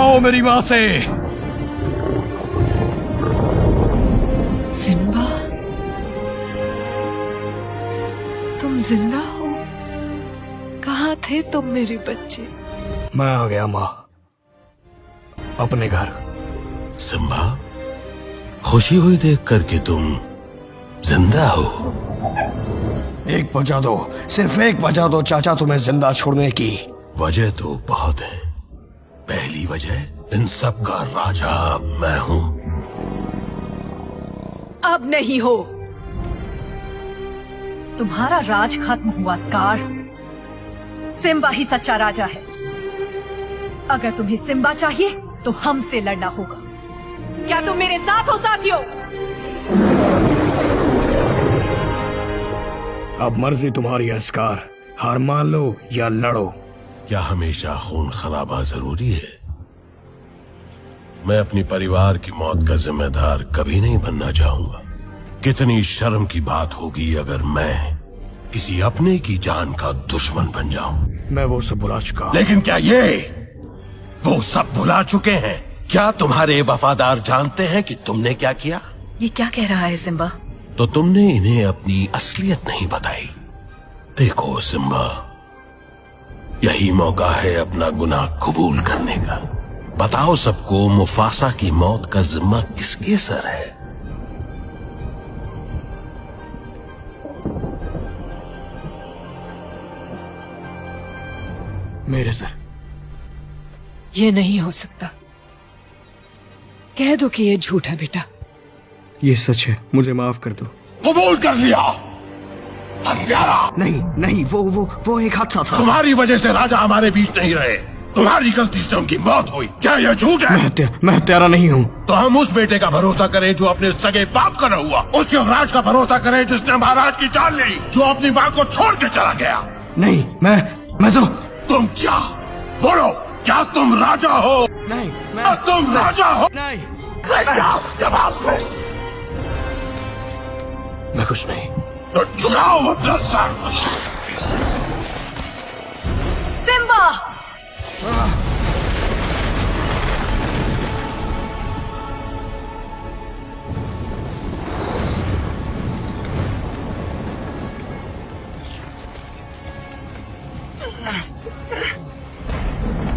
छुड़वाओ मेरी माँ से। सिम्बा, तुम जिंदा हो? कहाँ थे तुम मेरे बच्चे? मैं आ गया माँ, अपने घर। सिम्बा, खुशी हुई देख कर कि तुम जिंदा हो। एक वजह दो, सिर्फ एक वजह दो चाचा तुम्हें जिंदा छोड़ने की। वजह तो बहुत है। पहली वजह, इन सब का राजा मैं हूँ। अब नहीं हो। तुम्हारा राज खत्म हुआ स्कार। सिम्बा ही सच्चा राजा है। अगर तुम्हें सिम्बा चाहिए तो हमसे लड़ना होगा। क्या तुम मेरे साथ हो साथियों? अब मर्जी तुम्हारी है स्कार, हार मान लो या लड़ो। क्या हमेशा खून खराबा जरूरी है? मैं अपनी परिवार की मौत का जिम्मेदार कभी नहीं बनना चाहूंगा। कितनी शर्म की बात होगी अगर मैं किसी अपने की जान का दुश्मन बन जाऊं। मैं वो सब भुला चुका। लेकिन क्या ये वो सब भुला चुके हैं? क्या तुम्हारे वफादार जानते हैं कि तुमने क्या किया? ये क्या कह रहा है सिम्बा? तो तुमने इन्हें अपनी असलियत नहीं बताई। देखो सिम्बा, यही मौका है अपना गुनाह कबूल करने का। बताओ सबको, मुफासा की मौत का जिम्मा किसके सर है? मेरे सर। ये नहीं हो सकता। कह दो कि ये झूठ है बेटा। ये सच है, मुझे माफ कर दो। कबूल कर लिया। हत्यारा। नहीं नहीं, वो एक हादसा था। तुम्हारी वजह से राजा हमारे बीच नहीं रहे। तुम्हारी गलती से उनकी मौत हुई। क्या यह झूठ है? मैं हत्यारा नहीं हूँ। तो हम उस बेटे का भरोसा करें जो अपने सगे बाप का न हुआ, उस युवराज का भरोसा करें जिसने महाराज की जान ली, जो अपनी माँ को छोड़ के चला गया। नहीं, मैं तो। तुम क्या? बोलो, क्या तुम राजा हो? नहीं, तुम राजा हो? नहीं, जवाब दो। मैं कुछ नहीं। तो झुकाओ अपना सर। सिम्बा!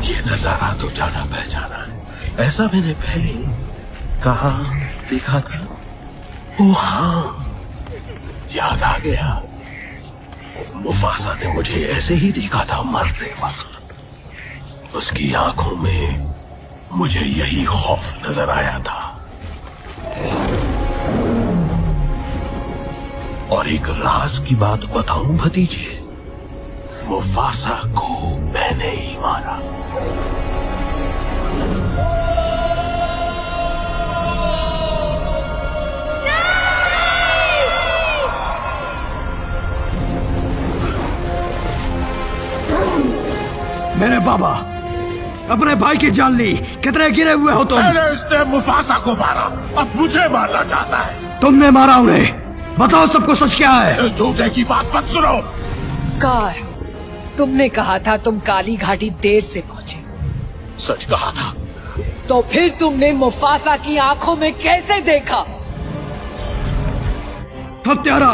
ये नजारा तो जाना पहचाना है। ऐसा मैंने पहले कहा देखा था। ओ हाँ, याद आ गया। मुफासा ने मुझे ऐसे ही देखा था मरते वक्त। उसकी आंखों में मुझे यही खौफ नजर आया था। और एक राज की बात बताऊं भतीजे, मुफासा को मैंने ही मारा। मेरे बाबा, अपने भाई की जान ली। कितने गिरे हुए हो तुम? पहले इसने मुफासा को मारा, अब मुझे मारना चाहता है। तुमने मारा उन्हें। बताओ सबको सच क्या है? इस झूठे की बात मत सुनो। स्कार, तुमने कहा था तुम काली घाटी देर से पहुंचे। सच कहा था। तो फिर तुमने मुफासा की आंखों में कैसे देखा? हत्यारा!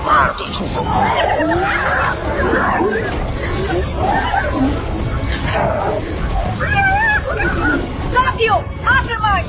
मार दो सबको। साथियों, आक्रमण!